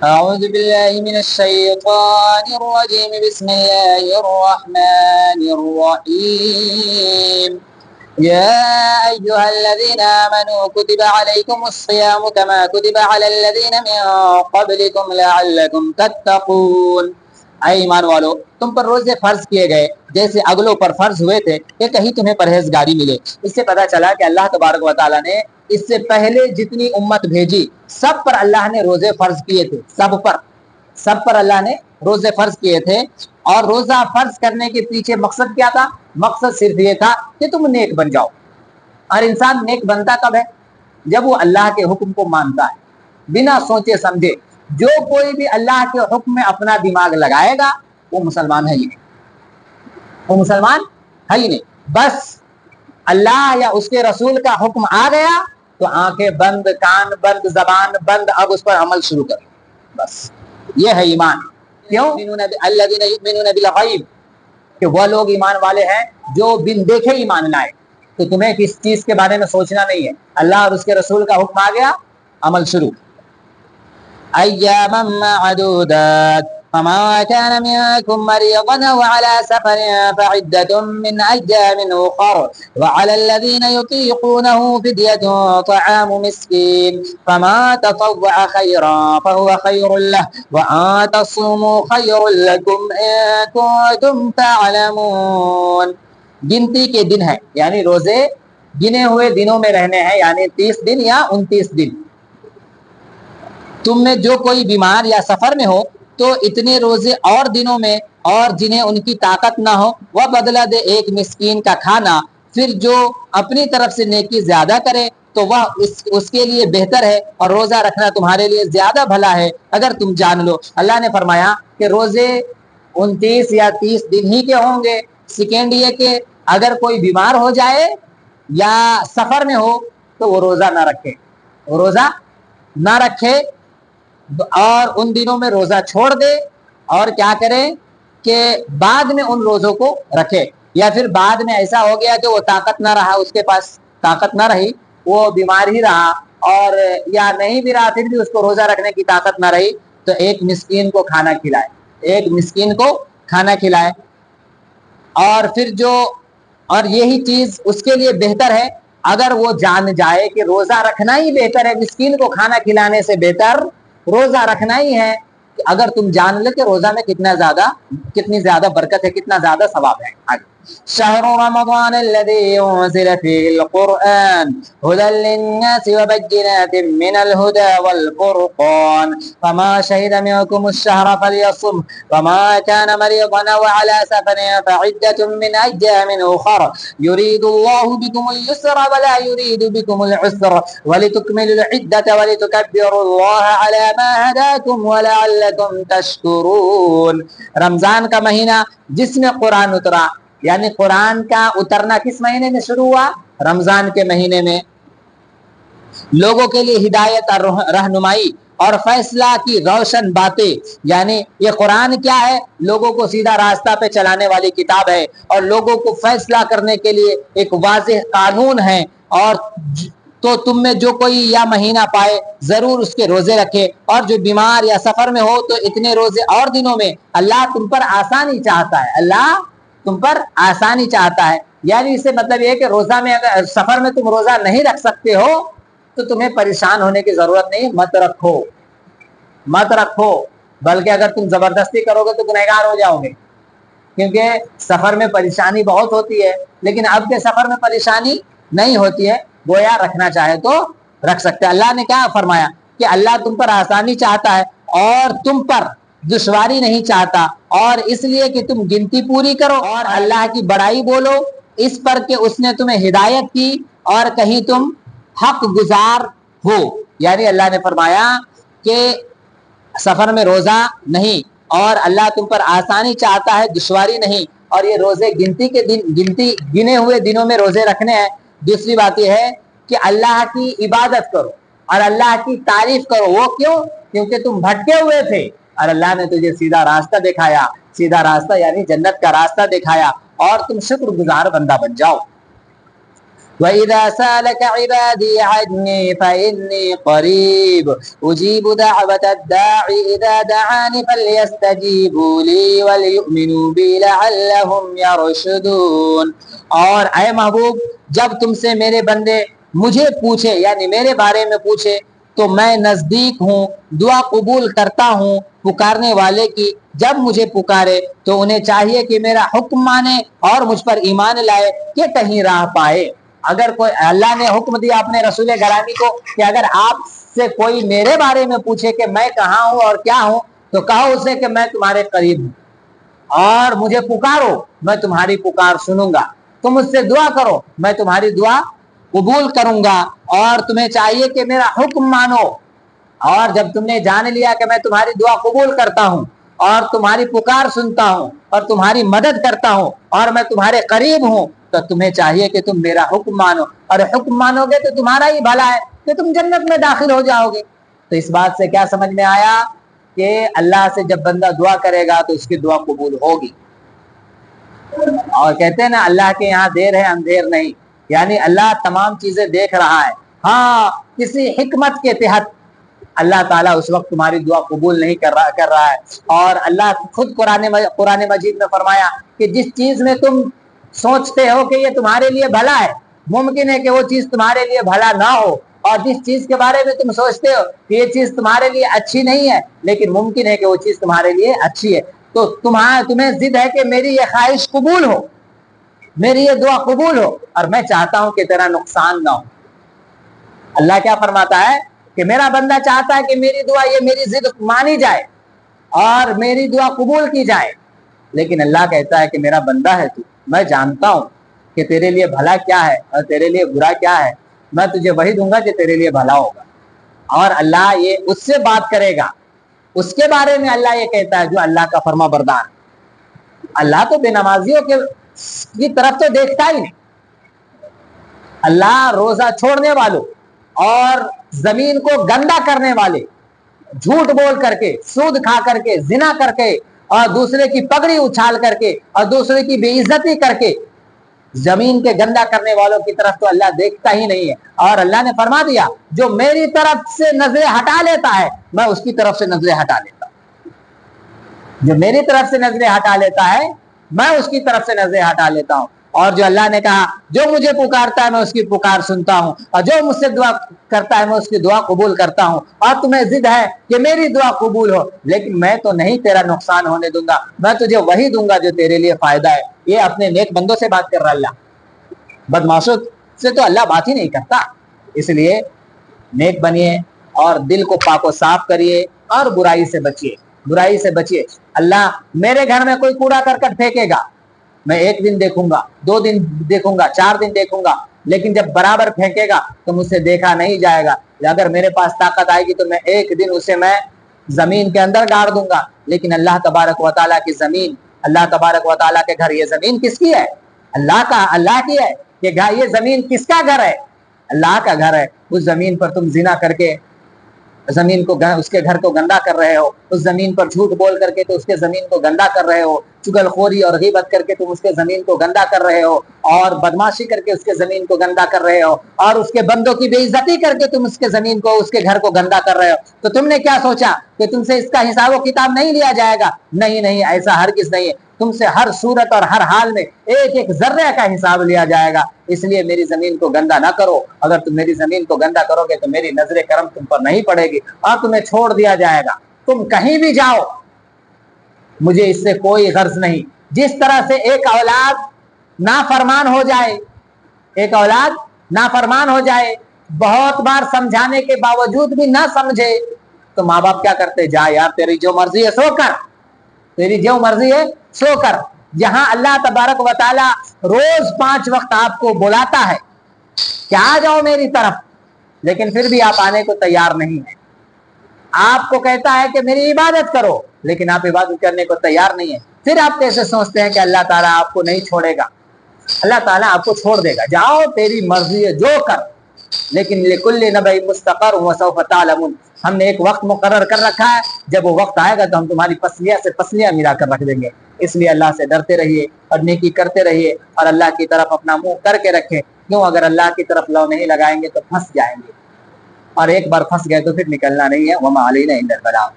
أعوذ بالله من الشيطان الرجيم بسم الله الرحمن الرحيم يا أيها الذين آمنوا كتب عليكم الصيام كما كتب على الذين من قبلكم لعلكم تتقون۔ اے ایمان والو، تم پر روزے فرض کیے گئے جیسے اگلوں پر فرض ہوئے تھے کہ کہیں تمہیں پرہیزگاری ملے۔ اس سے پتہ چلا کہ اللہ تبارک و تعالیٰ نے اس سے پہلے جتنی امت بھیجی سب پر اللہ نے روزے فرض کیے تھے، سب پر اللہ نے روزے فرض کیے تھے۔ اور روزہ فرض کرنے کے پیچھے مقصد کیا تھا؟ مقصد صرف یہ تھا کہ تم نیک بن جاؤ۔ اور انسان نیک بنتا کب ہے؟ جب وہ اللہ کے حکم کو مانتا ہے بنا سوچے سمجھے۔ جو کوئی بھی اللہ کے حکم میں اپنا دماغ لگائے گا وہ مسلمان ہے ہی نہیں، وہ مسلمان ہے ہی نہیں۔ بس اللہ یا اس کے رسول کا حکم آ گیا تو آنکھیں بند، کان بند، زبان بند، اب اس پر عمل شروع کر، بس یہ ہے ایمان۔ کیوں؟ الذین یؤمنون بالغیب، کہ وہ لوگ ایمان والے ہیں جو بن دیکھے ایمان لائے۔ تو تمہیں کس چیز کے بارے میں سوچنا نہیں ہے، اللہ اور اس کے رسول کا حکم آ گیا، عمل شروع۔ ایاما معدودات فمن كان منكم مريضا أو على سفر فعدة من أيام أخر وعلى الذين يطيقونه فدية طعام مسكين فما تطوع خيرا فهو خير له وأن تصوموا خير لكم إن كنتم تعلمون۔ گنتی کے دن ہے، یعنی روزے گنے ہوئے دنوں میں رہنے ہیں، یعنی 30 دن یا 29 دن۔ تم میں جو کوئی بیمار یا سفر میں ہو تو اتنے روزے اور دنوں میں، اور جنہیں ان کی طاقت نہ ہو وہ بدلہ دے ایک مسکین کا کھانا۔ پھر جو اپنی طرف سے نیکی زیادہ کرے تو وہ اس کے لیے بہتر ہے، اور روزہ رکھنا تمہارے لیے زیادہ بھلا ہے اگر تم جان لو۔ اللہ نے فرمایا کہ روزے 29 یا 30 دن ہی کے ہوں گے۔ سیکنڈ یہ کہ اگر کوئی بیمار ہو جائے یا سفر میں ہو تو وہ روزہ نہ رکھے، اور ان دنوں میں روزہ چھوڑ دے، اور کیا کرے کہ بعد میں ان روزوں کو رکھے۔ یا پھر بعد میں ایسا ہو گیا کہ وہ طاقت نہ رہا، اس کے پاس طاقت نہ رہی، وہ بیمار ہی رہا، اور یا نہیں بھی رہا پھر بھی اس کو روزہ رکھنے کی طاقت نہ رہی، تو ایک مسکین کو کھانا کھلائے۔ اور پھر اور یہی چیز اس کے لیے بہتر ہے اگر وہ جان جائے کہ روزہ رکھنا ہی بہتر ہے، مسکین کو کھانا کھلانے سے بہتر روزہ رکھنا ہی ہے۔ اگر تم جان لے کہ روزہ میں کتنی زیادہ برکت ہے، کتنا زیادہ ثواب ہے۔ شهر رمضان الذي أنزل فيه القرآن هدى للناس وبينات من الهدى والفرقان فما شهد منكم الشهر فليصم وما كان مريضا وعلى سفر فعدة من أيام أخر يريد الله بكم اليسر ولا يريد بكم العسر ولتكملوا العدة ولتكبروا الله على ما هداكم ولعلكم تشكرون۔ رمضان کا مہینہ جس میں قرآن اترا، یعنی قرآن کا اترنا کس مہینے میں شروع ہوا؟ رمضان کے مہینے میں۔ لوگوں کے لیے ہدایت اور رہنمائی اور فیصلہ کی روشن باتیں، یعنی یہ قرآن کیا ہے؟ لوگوں کو سیدھا راستہ پہ چلانے والی کتاب ہے، اور لوگوں کو فیصلہ کرنے کے لیے ایک واضح قانون ہے۔ اور تو تم میں جو کوئی یا مہینہ پائے ضرور اس کے روزے رکھے، اور جو بیمار یا سفر میں ہو تو اتنے روزے اور دنوں میں۔ اللہ تم پر آسانی چاہتا ہے، یعنی اس سے مطلب یہ ہے کہ روزہ میں اگر سفر میں تم روزہ نہیں رکھ سکتے ہو تو تمہیں پریشان ہونے کی ضرورت نہیں، مت رکھو، بلکہ اگر تم زبردستی کرو گے تو گنہگار ہو جاؤ گے، کیونکہ سفر میں پریشانی بہت ہوتی ہے۔ لیکن اب کے سفر میں پریشانی نہیں ہوتی ہے، گویا رکھنا چاہے تو رکھ سکتے۔ اللہ نے کیا فرمایا کہ اللہ تم پر آسانی چاہتا ہے اور تم پر دشواری نہیں چاہتا، اور اس لیے کہ تم گنتی پوری کرو اور اللہ کی بڑائی بولو اس پر کہ اس نے تمہیں ہدایت کی اور کہیں تم حق گزار ہو۔ یعنی اللہ نے فرمایا کہ سفر میں روزہ نہیں، اور اللہ تم پر آسانی چاہتا ہے، دشواری نہیں، اور یہ روزے گنے ہوئے دنوں میں روزے رکھنے ہیں۔ دوسری بات یہ ہے کہ اللہ کی عبادت کرو اور اللہ کی تعریف کرو۔ وہ کیوں؟ کیونکہ تم بھٹکے ہوئے تھے اور اللہ نے تجھے سیدھا راستہ دکھایا، سیدھا راستہ یعنی جنت کا راستہ دکھایا، اور تم شکر گزار بندہ بن جاؤ۔ وَإِذَا سَأَلَكَ عِبَادِي عَنِّي فَإِنِّي قَرِيبٌ أُجِيبُ دَعْوَةَ الدَّاعِ إِذَا دَعَانِ فَلْيَسْتَجِيبُوا لِي وَلْيُؤْمِنُوا بِي لَعَلَّهُمْ يَرْشُدُونَ۔ اور اے محبوب، جب تم سے میرے بندے مجھے پوچھے یعنی میرے بارے میں پوچھے تو میں نزدیک ہوں، دعا قبول کرتا ہوں پکارنے والے کی۔ جب مجھے پکارے تو انہیں چاہیے کہ میرا حکم مانے اور مجھ پر ایمان لائے کہ کہیں راہ پائے۔ اگر کوئی اللہ نے حکم دیا اپنے رسول گرامی کو کہ اگر آپ سے کوئی میرے بارے میں پوچھے کہ میں کہاں ہوں اور کیا ہوں تو کہو اسے کہ میں تمہارے قریب ہوں اور مجھے پکارو، میں تمہاری پکار سنوں گا۔ تم مجھ سے دعا کرو، میں تمہاری دعا قبول کروں گا، اور تمہیں چاہیے کہ میرا حکم مانو۔ اور جب تم نے جان لیا کہ میں تمہاری دعا قبول کرتا ہوں اور تمہاری پکار سنتا ہوں اور تمہاری مدد کرتا ہوں اور میں تمہارے قریب ہوں، تو تمہیں چاہیے کہ تم میرا حکم مانو، اور حکم مانو گے تو تمہارا ہی بھلا ہے کہ تم جنت میں داخل ہو جاؤ گے۔ تو اس بات سے کیا سمجھ میں آیا کہ اللہ سے جب بندہ دعا کرے گا تو اس کی دعا قبول ہوگی۔ اور کہتے ہیں نا اللہ کے یہاں دیر ہے اندھیر نہیں، یعنی اللہ تمام چیزیں دیکھ رہا ہے۔ ہاں، کسی حکمت کے تحت اللہ تعالیٰ اس وقت تمہاری دعا قبول نہیں کر رہا ہے۔ اور اللہ خود قرآن مجید میں فرمایا کہ جس چیز میں تم سوچتے ہو کہ یہ تمہارے لیے بھلا ہے، ممکن ہے کہ وہ چیز تمہارے لیے بھلا نہ ہو، اور جس چیز کے بارے میں تم سوچتے ہو کہ یہ چیز تمہارے لیے اچھی نہیں ہے لیکن ممکن ہے کہ وہ چیز تمہارے لیے اچھی ہے، تو تمہیں ضد ہے کہ میری یہ خواہش قبول ہو، میری یہ دعا قبول ہو، اور میں چاہتا ہوں کہ تیرا نقصان نہ ہو۔ اللہ کیا فرماتا ہے کہ میرا بندہ چاہتا ہے کہ میری دعا، یہ میری ضد مانی جائے اور میری دعا قبول کی جائے، لیکن اللہ کہتا ہے کہ میرا بندہ ہے تو، میں جانتا ہوں کہ تیرے لیے بھلا کیا ہے اور تیرے لیے برا کیا ہے، میں تجھے وہی دوں گا جو تیرے لیے بھلا ہوگا۔ اور اللہ یہ اس سے بات کرے گا، اس کے بارے میں اللہ یہ کہتا ہے جو اللہ کا فرما بردار۔ اللہ تو بے نمازیوں کی طرف تو دیکھتا ہی نہیں، اللہ روزہ چھوڑنے والوں اور زمین کو گندا کرنے والے، جھوٹ بول کر کے، سود کھا کر کے، زنا کر کے، اور دوسرے کی پگڑی اچھال کر کے اور دوسرے کی بے عزتی کر کے زمین کے گندا کرنے والوں کی طرف تو اللہ دیکھتا ہی نہیں ہے۔ اور اللہ نے فرما دیا جو میری طرف سے نظریں ہٹا لیتا ہے میں اس کی طرف سے نظریں ہٹا لیتا ہوں، جو میری طرف سے نظریں ہٹا لیتا ہے میں اس کی طرف سے نظریں ہٹا لیتا ہوں۔ اور جو اللہ نے کہا جو مجھے پکارتا ہے میں اس کی پکار سنتا ہوں، اور جو مجھ سے دعا کرتا ہے میں اس کی دعا قبول کرتا ہوں۔ اور تمہیں ضد ہے کہ میری دعا قبول ہو، لیکن میں تو نہیں تیرا نقصان ہونے دوں گا، میں تجھے وہی دوں گا جو تیرے لیے فائدہ ہے۔ یہ اپنے نیک بندوں سے بات کر رہا اللہ، بدماشوں سے تو اللہ بات ہی نہیں کرتا۔ اس لیے نیک بنیے اور دل کو پاک و صاف کریے اور برائی سے بچیے، برائی سے بچیے۔ اللہ میرے گھر میں کوئی کوڑا کرکٹ پھینکے گا، میں 1 دن دیکھوں گا، 2 دن دیکھوں گا، 4 دن دیکھوں گا، لیکن جب برابر پھینکے گا تو مجھ سے دیکھا نہیں جائے گا۔ اگر میرے پاس طاقت آئے گی تو میں 1 دن اسے میں زمین کے اندر گاڑ دوں گا، لیکن اللہ تبارک و تعالیٰ کی زمین، اللہ تبارک و تعالیٰ کے گھر، یہ زمین کس کی ہے؟ اللہ کا، اللہ کی ہے۔ یہ زمین کس کا گھر ہے؟ اللہ کا گھر ہے۔ اس زمین پر تم زنا کر کے زمین کو، اس کے گھر کو گندا کر رہے ہو، اس زمین پر جھوٹ بول کر کے تو اس کے زمین کو گندا کر رہے ہو، چغل خوری اور غیبت کر کے تم اس کے زمین کو گندا کر رہے ہو، اور بدماشی کر کے اس کے زمین کو گندا کر رہے ہو، اور اس کے بندوں کی بے عزتی کر کے تم اس کے زمین کو، اس کے گھر کو گندا کر رہے ہو۔ تو تم نے کیا سوچا کہ تم سے اس کا حساب و کتاب نہیں لیا جائے گا؟ نہیں نہیں، ایسا ہرگز نہیں ہے، تم سے ہر صورت اور ہر حال میں ایک ایک ذرے کا حساب لیا جائے گا۔ اس لیے میری زمین کو گندا نہ کرو، اگر تم میری زمین کو گندا کرو گے تو میری نظر کرم تم پر نہیں پڑے گی اور تمہیں چھوڑ دیا جائے گا۔ تم کہیں بھی جاؤ مجھے اس سے کوئی غرض نہیں۔ جس طرح سے ایک اولاد نافرمان ہو جائے، ایک اولاد نافرمان ہو جائے، بہت بار سمجھانے کے باوجود بھی نہ سمجھے، تو ماں باپ کیا کرتے؟ جا یار تیری جو مرضی ہے سو کر، تیری جو مرضی ہے سو کر۔ جہاں اللہ تبارک و تعالی روز 5 وقت آپ کو بلاتا ہے کہ آ جاؤ میری طرف، لیکن پھر بھی آپ آنے کو تیار نہیں ہیں۔ آپ کو کہتا ہے کہ میری عبادت کرو، لیکن آپ عبادت کرنے کو تیار نہیں ہیں۔ پھر آپ کیسے سوچتے ہیں کہ اللہ تعالیٰ آپ کو نہیں چھوڑے گا؟ اللہ تعالیٰ آپ کو چھوڑ دے گا، جاؤ تیری مرضی ہے جو کر، لیکن لکل نبی مستقر وسوف تعلمون، ہم نے ایک وقت مقرر کر رکھا ہے، جب وہ وقت آئے گا تو ہم تمہاری پسلیاں سے پسلیاں ملا کر رکھ دیں گے۔ اس لیے اللہ سے ڈرتے رہیے اور نیکی کرتے رہیے اور اللہ کی طرف اپنا منہ کر کے رکھیں۔ کیوں؟ اگر اللہ کی طرف لو نہیں لگائیں گے تو پھنس جائیں گے، اور ایک بار پھنس گئے تو پھر نکلنا نہیں ہے۔ وما علینا الا البلاغ۔